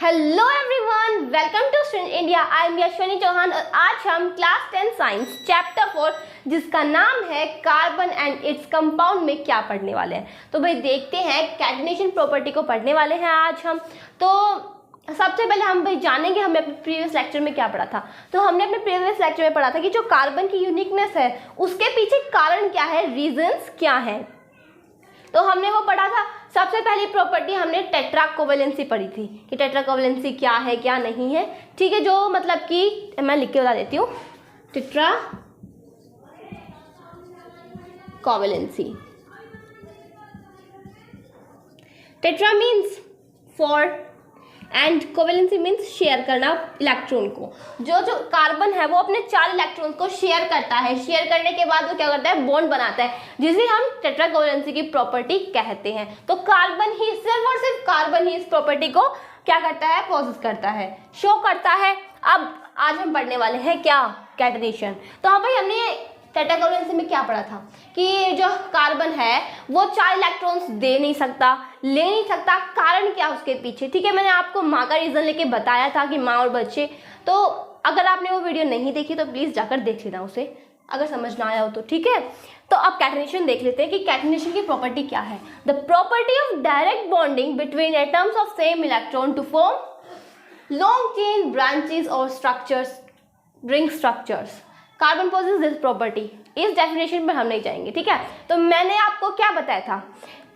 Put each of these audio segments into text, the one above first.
Hello everyone, welcome to student India. I am Yashwani Chauhan और आज हम क्लास 10 साइंस चैप्टर 4 जिसका नाम है कार्बन एंड इट्स कंपाउंड में क्या पढ़ने वाले हैं। तो भाई देखते हैं, कैटेनेशन प्रॉपर्टी को पढ़ने वाले हैं आज हम। तो सबसे पहले हम भाई जानेंगे हमने अपने प्रीवियस लेक्चर में क्या पढ़ा था। तो हमने अपने प्रीवियस लेक्चर में पढ़ा था कि जो कार्बन की यूनिकनेस है उसके पीछे कारण क्या है, रीजंस क्या है। तो हमने वो पढ़ा था। सबसे पहली प्रॉपर्टी हमने टेट्रा कोवेलेंसी पढ़ी थी कि टेट्रा कोवेलेंसी क्या है क्या नहीं है। ठीक है, जो मतलब कि मैं लिख के बता देती हूँ। Tetra covalency, tetra means four and covalency means share करना इलेक्ट्रॉन को। जो कार्बन है वो अपने 4 इलेक्ट्रॉन को शेयर करता है। शेयर करने के बाद वो क्या करता है, बॉन्ड बनाता है, जिसे हम टेट्रा कोवेलेंसी की प्रॉपर्टी कहते हैं। तो कार्बन ही, सिर्फ और सिर्फ कार्बन ही इस प्रॉपर्टी को क्या करता है, पॉसेस करता है, शो करता है। अब आज हम पढ़ने वाले हैं क्या, कैटेनेशन। तो हाँ भाई, हमने टेट्रा कोवेलेंसी में क्या पढ़ा था कि जो कार्बन है वो 4 इलेक्ट्रॉन्स दे नहीं सकता, ले नहीं सकता। कारण क्या उसके पीछे, ठीक है, मैंने आपको माँ का रीजन लेके बताया था कि माँ और बच्चे। तो अगर आपने वो वीडियो नहीं देखी तो प्लीज जाकर देख लेना उसे, अगर समझ ना आया हो तो। ठीक है, तो अब कैटेनेशन देख लेते हैं कि कैटेनेशन की प्रॉपर्टी क्या है। The property of direct bonding between atoms of same electron to form long chain branches और structures, ring structures. Carbon poses this property. इस डेफिनेशन पर हम नहीं जाएंगे, ठीक है। तो मैंने आपको क्या बताया था,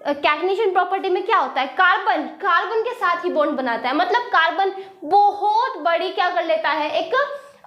कैटेनेशन प्रॉपर्टी में क्या होता है, कार्बन के साथ ही बॉन्ड बनाता है। मतलब कार्बन बहुत बड़ी क्या कर लेता है, एक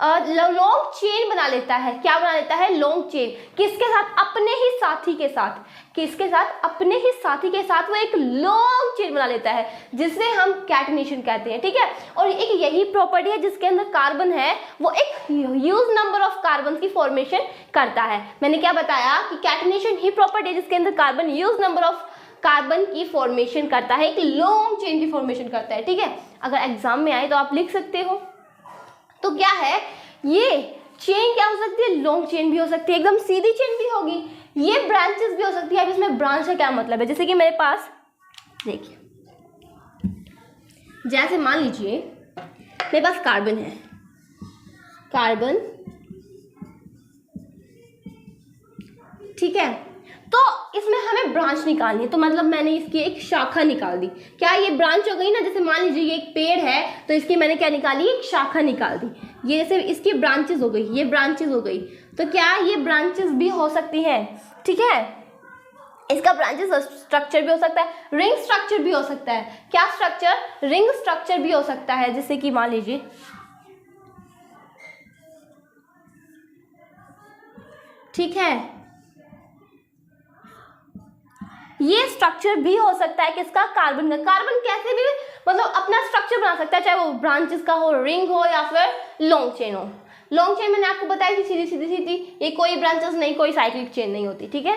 लॉन्ग चेन बना लेता है। क्या बना लेता है, लॉन्ग चेन। किसके साथ, अपने ही साथी के साथ। किसके साथ, अपने ही साथी के साथ वो एक लॉन्ग चेन बना लेता है, जिसे हम कैटेनेशन कहते हैं। ठीक है, और एक यही प्रॉपर्टी है जिसके अंदर कार्बन है वो एक ह्यूज नंबर ऑफ कार्बन की फॉर्मेशन करता है। मैंने क्या बताया कि कैटेनेशन ही प्रॉपर्टी है जिसके अंदर carbon huge number of carbon की फॉर्मेशन करता है, एक लॉन्ग चेन की फॉर्मेशन करता है। ठीक है, अगर एग्जाम में आए तो आप लिख सकते हो। तो क्या है, ये चेन क्या हो सकती है, लॉन्ग चेन भी हो सकती है, एकदम सीधी चेन भी होगी, ये ब्रांचेस भी हो सकती है। अब इसमें ब्रांच का क्या मतलब है, जैसे कि मेरे पास देखिए, जैसे मान लीजिए मेरे पास कार्बन है, कार्बन, ठीक है। तो इसमें हमें ब्रांच निकालनी है, तो मतलब मैंने इसकी एक शाखा निकाल दी। क्या ये ब्रांच हो गई ना, जैसे मान लीजिए ये एक पेड़ है तो इसकी मैंने क्या निकाली, एक शाखा निकाल दी। ये जैसे इसकी ब्रांचेस हो गई, ये ब्रांचेस हो गई। तो क्या ये ब्रांचेस भी हो सकती हैं, ठीक है। इसका ब्रांचेस स्ट्रक्चर भी हो सकता है, रिंग स्ट्रक्चर भी हो सकता है। क्या स्ट्रक्चर, रिंग स्ट्रक्चर भी हो सकता है। जैसे कि मान लीजिए ठीक है, ये स्ट्रक्चर भी हो सकता है किसका, कार्बन का। कार्बन कैसे भी मतलब अपना स्ट्रक्चर बना सकता है, चाहे वो ब्रांचेस का हो, रिंग हो या फिर लॉन्ग चेन हो। लॉन्ग चेन मैंने आपको बताई थी, सीधी सीधी सीधी, ये कोई ब्रांचेस नहीं, कोई साइक्लिक चेन नहीं होती। ठीक है,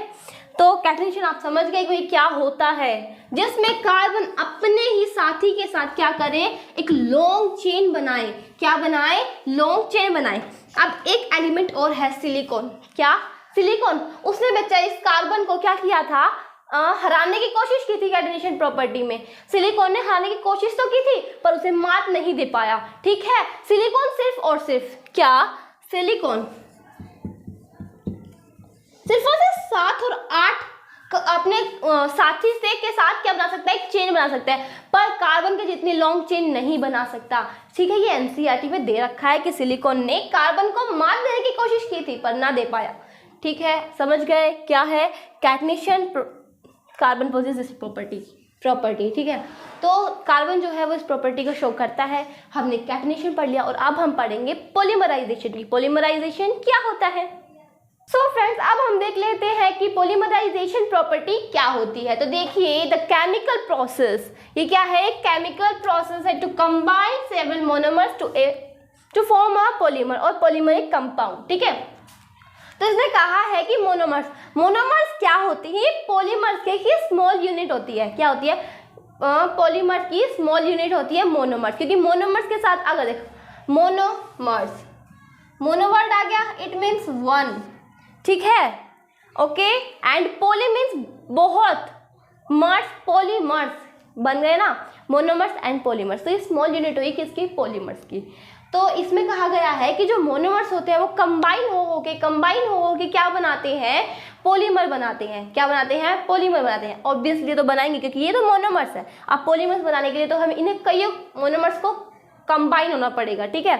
तो कैटेनेशन आप समझ गए कि क्या होता है, जिसमें कार्बन अपने ही साथी के साथ क्या करे, एक लॉन्ग चेन बनाए। क्या बनाए, लॉन्ग चेन बनाए। अब एक एलिमेंट और है, सिलिकॉन। क्या, सिलिकॉन। उसने बच्चा इस कार्बन को क्या किया था, हराने की कोशिश की थी कैटेनेशन प्रॉपर्टी में। सिलिकॉन ने हराने की कोशिश तो की थी पर उसे मात नहीं दे पाया। ठीक है, सिलिकॉन सिर्फ और सिर्फ क्या, सिलिकॉन सिर्फ और सिर्फ 7 और 8 अपने साथी से के साथ क्या बना सकता है, एक चेन बना सकता है, पर कार्बन के जितनी लॉन्ग चेन नहीं बना सकता। ठीक है, ये एनसीईआरटी में दे रखा है कि सिलिकॉन ने कार्बन को मात देने की कोशिश की थी पर ना दे पाया। ठीक है, समझ गए क्या है catenation, carbon poses this property. ठीक है, तो कार्बन जो है वो इस प्रॉपर्टी को शो करता है। हमने कैटेनेशन पढ़ लिया और अब हम पढ़ेंगे पॉलीमराइजेशन की। पॉलीमराइजेशन क्या होता है। सो फ्रेंड्स, अब हम देख लेते हैं कि पॉलीमराइजेशन प्रॉपर्टी क्या होती है। तो देखिए, द केमिकल प्रोसेस, ये क्या है, एक केमिकल प्रोसेस है to combine several monomers to form a polymer और पॉलीमरिक कंपाउंड। ठीक है, तो इसने कहा है कि मोनोमर्स क्या होती है, पॉलीमर्स के ही स्मॉल यूनिट होती है। क्या होती है, पॉलीमर की स्मॉल यूनिट होती है मोनोमर्स। क्योंकि मोनोमर्स के साथ अगर देखो, मोनोमर्स, मोनोवर्ड आ गया, इट मीन्स 1। ठीक है, ओके। एंड पॉली मीन्स बहुत, मर्स, पॉलीमर्स बन गए ना, मोनोमर्स एंड पॉलीमर्स। तो ये स्मॉल यूनिट हुई किसकी, पॉलीमर्स की। तो इसमें कहा गया है कि जो मोनोमर्स होते हैं वो कंबाइन हो के क्या बनाते हैं, पॉलीमर बनाते हैं। क्या बनाते हैं, पॉलीमर बनाते हैं। ऑब्वियसली तो बनाएंगे क्योंकि ये तो मोनोमर्स है। अब पॉलीमर्स बनाने के लिए तो हमें इन्हें कई मोनोमर्स को कंबाइन होना पड़ेगा, ठीक है।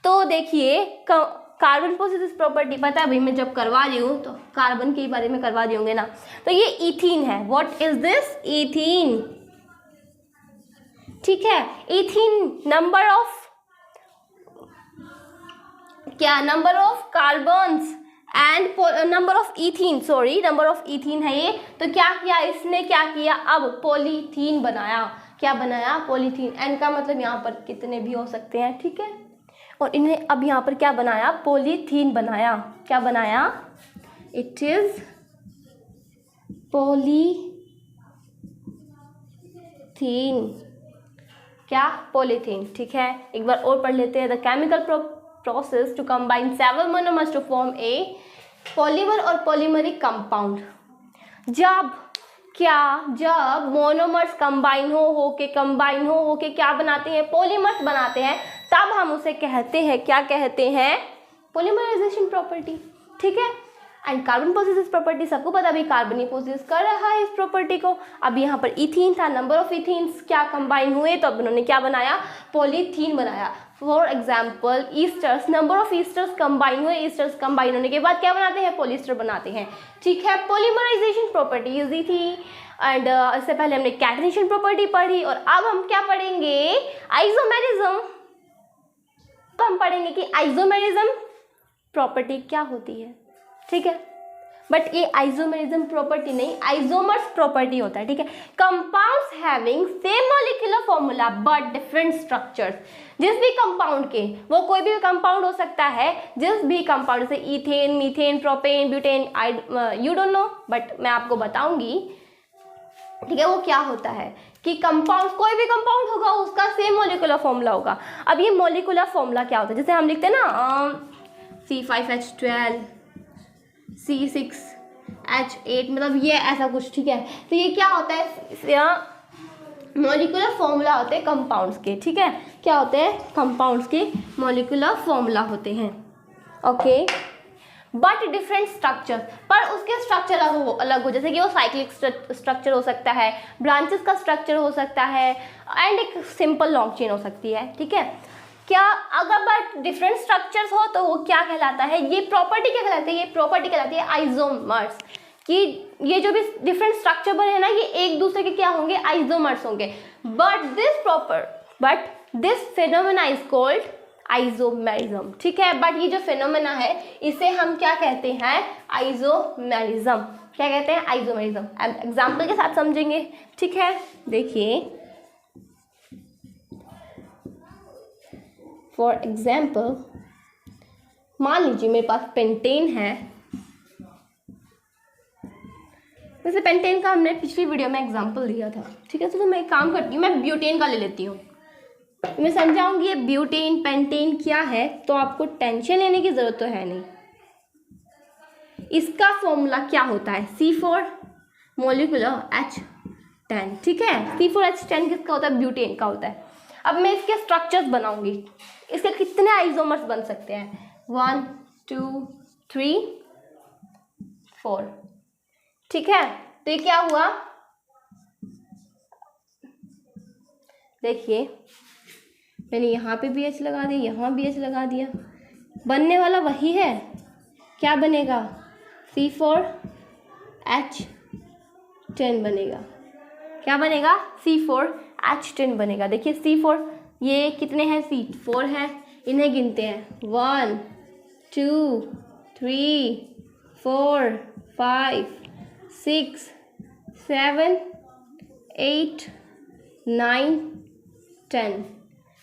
तो देखिए कार्बन पोसेसेस प्रॉपर्टी, पता है भाई मैं जब करवा रही हूँ तो कार्बन के बारे में करवा रही होंगे ना। तो ये इथीन है, व्हाट इज दिस, इथीन, ठीक है। इथीन नंबर ऑफ क्या, number of carbons and number of ethene, sorry number of ethene है ये। तो क्या किया इसने, क्या किया, अब पॉलीथीन बनाया। क्या बनाया, पॉलीथीन। एन का मतलब यहाँ पर कितने भी हो सकते हैं, ठीक है। और इन्हें अब यहाँ पर क्या बनाया, पॉलीथीन बनाया। क्या बनाया, इट इज पॉलीथीन, क्या, पॉलीथीन, ठीक है। एक बार और पढ़ लेते हैं। The chemical process to combine several monomers to form a polymer और polymeric compound। जब मोनोमर्स कंबाइन हो के क्या बनाते हैं, पॉलीमर्स बनाते हैं, तब हम उसे कहते हैं, क्या कहते हैं, पॉलीमराइजेशन प्रॉपर्टी, ठीक है। एंड कार्बन पोसेसेस प्रॉपर्टी, सबको पता भी कार्बन ही पोसेस कर रहा है इस प्रॉपर्टी को। अब यहाँ पर इथीन था, नंबर ऑफ इथीन्स क्या कंबाइन हुए तो अब उन्होंने क्या बनाया, पॉलीथीन बनाया। For example esters, number of esters combine हुए, ईस्टर्स कंबाइन होने के बाद क्या बनाते हैं, पॉलिएस्टर बनाते हैं, ठीक है। पॉलीमराइजेशन प्रॉपर्टी ईजी थी। एंड इससे पहले हमने कैटनेशन प्रॉपर्टी पढ़ी और अब हम क्या पढ़ेंगे, आइसोमेरिज्म। अब हम पढ़ेंगे कि आइसोमेरिज्म प्रॉपर्टी क्या होती है, ठीक है। बट ये आइसोमेरिज्म प्रॉपर्टी नहीं, आइसोमर्स प्रॉपर्टी होता है, ठीक है। Compounds having same molecular formula but different structures. जिस भी कंपाउंड के, वो कोई भी कंपाउंड हो सकता है, जिस भी कंपाउंड से ethane, methane, propane, butane, you don't know but मैं आपको बताऊंगी, ठीक है। वो क्या होता है कि कंपाउंड, कोई भी कंपाउंड होगा उसका सेम मॉलिक्यूलर फॉर्मूला होगा। अब ये मॉलिक्यूलर फॉर्मूला क्या होता है, जैसे हम लिखते हैं ना C5H12 C6H8, मतलब ये ऐसा कुछ, ठीक है। तो ये क्या होता है, मॉलिक्यूलर फॉर्मूला होते हैं कंपाउंड्स के, ठीक है। क्या होते हैं, कंपाउंड्स के मॉलिक्यूलर फॉर्मूला होते हैं, ओके। बट डिफरेंट स्ट्रक्चर, पर उसके स्ट्रक्चर अलग हो, जैसे कि वो साइक्लिक स्ट्रक्चर हो सकता है, ब्रांचेस का स्ट्रक्चर हो सकता है, एंड एक सिंपल लॉन्ग चेन हो सकती है, ठीक है। क्या अगर बट डिफरेंट स्ट्रक्चर्स हो तो वो क्या कहलाता है, ये प्रॉपर्टी क्या कहलाती है, ये प्रॉपर्टी कहलाती है आइसोमर्स। कि ये जो भी डिफरेंट स्ट्रक्चर बने हैं ना, ये एक दूसरे के क्या होंगे, आइसोमर्स होंगे। But this phenomena is called isomerism, ठीक है। बट ये जो फिनोमेना है इसे हम क्या कहते हैं, आइसोमेरिज्म। क्या कहते हैं, आइसोमेरिज्म। एग्जाम्पल के साथ समझेंगे, ठीक है। देखिए फॉर एग्जाम्पल, मान लीजिए मेरे पास पेंटेन है। वैसे पेंटेन का हमने पिछली वीडियो में एग्जाम्पल दिया था, ठीक है। तो मैं एक काम करती हूँ, मैं ब्यूटेन का ले लेती हूँ। मैं समझाऊंगी ये ब्यूटेन पेंटेन क्या है, तो आपको टेंशन लेने की जरूरत तो है नहीं। इसका फॉर्मूला क्या होता है, C4 मोलिकुलर H10, ठीक है। C4H10 किसका होता है, ब्यूटेन का होता है। अब मैं इसके स्ट्रक्चर्स बनाऊंगी, इसके कितने आइसोमर्स बन सकते हैं, 1 2 3 4, ठीक है। तो ये क्या हुआ, देखिए मैंने यहाँ पे भी H लगा दिया, यहाँ भी H लगा दिया, बनने वाला वही है। क्या बनेगा, C4H10 बनेगा। क्या बनेगा, C4H10 बनेगा। देखिए C4, ये कितने हैं, C4 है, इन्हें गिनते हैं 1 2 3 4 5 6 7 8 9 10,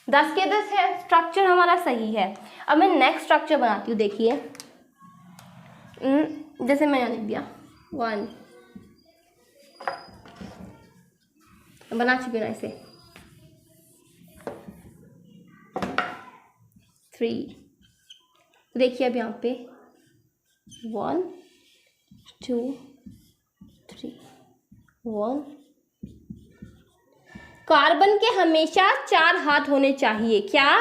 10 के 10 है। स्ट्रक्चर हमारा सही है। अब मैं नेक्स्ट स्ट्रक्चर बनाती हूँ। देखिए जैसे मैंने लिख दिया 1, बना चुकी हूँ ना इसे, 3। देखिए अब यहाँ पे 1 2 3 1 कार्बन के हमेशा 4 हाथ होने चाहिए। क्या?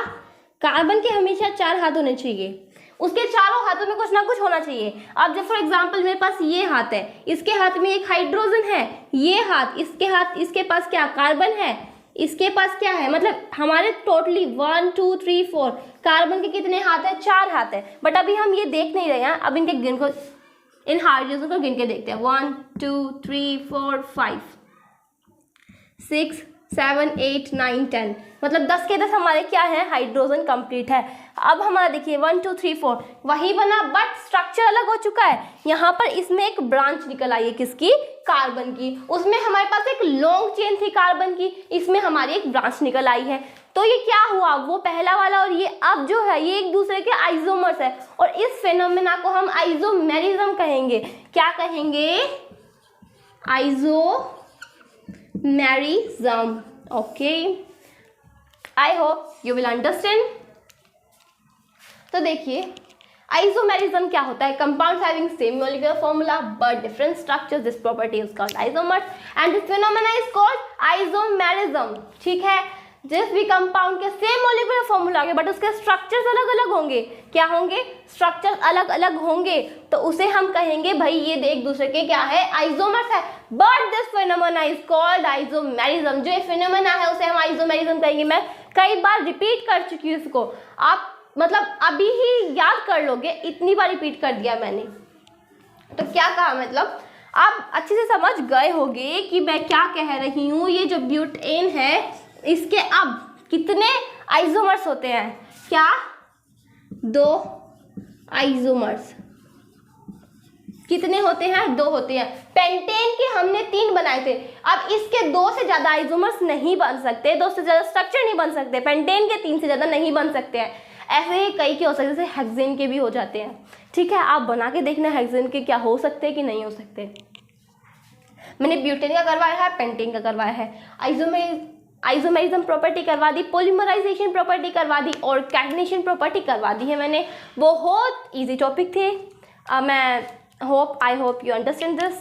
कार्बन के हमेशा 4 हाथ होने चाहिए, उसके चारों हाथों में कुछ ना कुछ होना चाहिए। अब जब फॉर एग्जांपल मेरे पास ये हाथ है, इसके हाथ में एक हाइड्रोजन है, ये हाथ, इसके पास क्या? कार्बन है, इसके पास क्या है? मतलब हमारे टोटली 1 2 3 4 कार्बन के कितने हाथ है? 4 हाथ है। बट अभी हम ये देख नहीं रहे हैं, अब इनके गिन को, इन हाइड्रोजन को गिन के देखते हैं। 1 2 3 4 5 6 7 8 9 10, मतलब 10 के 10 हमारे क्या है? हाइड्रोजन कंप्लीट है। अब हमारा देखिए 1 2 3 4 वही बना, बट स्ट्रक्चर अलग हो चुका है। यहाँ पर इसमें एक ब्रांच निकल आई है, किसकी? कार्बन की। उसमें हमारे पास एक लॉन्ग चेन थी कार्बन की, इसमें हमारी एक ब्रांच निकल आई है। तो ये क्या हुआ? वो पहला वाला और ये अब जो है ये एक दूसरे के आइसोमर्स है, और इस फेनोमेना को हम आइसोमेरिज्म कहेंगे। क्या कहेंगे? Isomerism. Okay, I hope you will understand. तो देखिए आइसोमेरिज्म क्या होता है? Compounds having same molecular formula but different structures, this property is called isomers and this phenomena is called isomerism. ठीक है, जिस भी कंपाउंड के सेम मॉलिक्यूलर फॉर्मूला होंगे बट उसके स्ट्रक्चर्स अलग अलग होंगे। क्या होंगे? स्ट्रक्चर्स अलग अलग होंगे, तो उसे हम कहेंगे भाई ये एक दूसरे के क्या है? आइसोमर्स है। But this phenomena is called isomerism. जो ये फिनोमेना है उसे हम आइसोमेरिज्म कहेंगे। मैं कई बार रिपीट कर चुकी हूँ इसको, आप मतलब अभी ही याद कर लोगे, इतनी बार रिपीट कर दिया मैंने। तो क्या कहा, मतलब आप अच्छे से समझ गए होंगे कि मैं क्या कह रही हूँ। ये जो ब्यूटेन है इसके अब कितने आइसोमर्स होते हैं? क्या? 2 आइसोमर्स। कितने होते हैं? 2 होते हैं। पेंटेन के हमने 3 बनाए थे, अब इसके 2 से ज़्यादा आइसोमर्स नहीं बन सकते, 2 से ज़्यादा स्ट्रक्चर नहीं बन सकते। पेंटेन के 3 से ज़्यादा नहीं बन सकते हैं। ऐसे ही कई के हो सकते हैं, जैसे हेक्सेन के भी हो जाते हैं। ठीक है, आप बना के देखना हेक्सेन के क्या हो सकते हैं कि नहीं हो सकते। मैंने ब्यूटेन का करवाया है, पेंटेन का करवाया है, आइसोमेरिज्म प्रॉपर्टी करवा दी, पॉलीमराइजेशन प्रॉपर्टी करवा दी और कैटनेशन प्रॉपर्टी करवा दी है मैंने। बहुत इजी टॉपिक थे। मैं I hope you understand this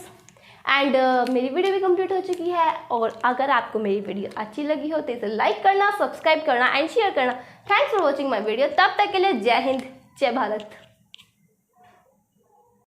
and मेरी वीडियो भी कंप्लीट हो चुकी है। और अगर आपको मेरी वीडियो अच्छी लगी हो तो इसे लाइक करना, सब्सक्राइब करना एंड शेयर करना। Thanks for watching my video. तब तक के लिए जय हिंद, जय भारत।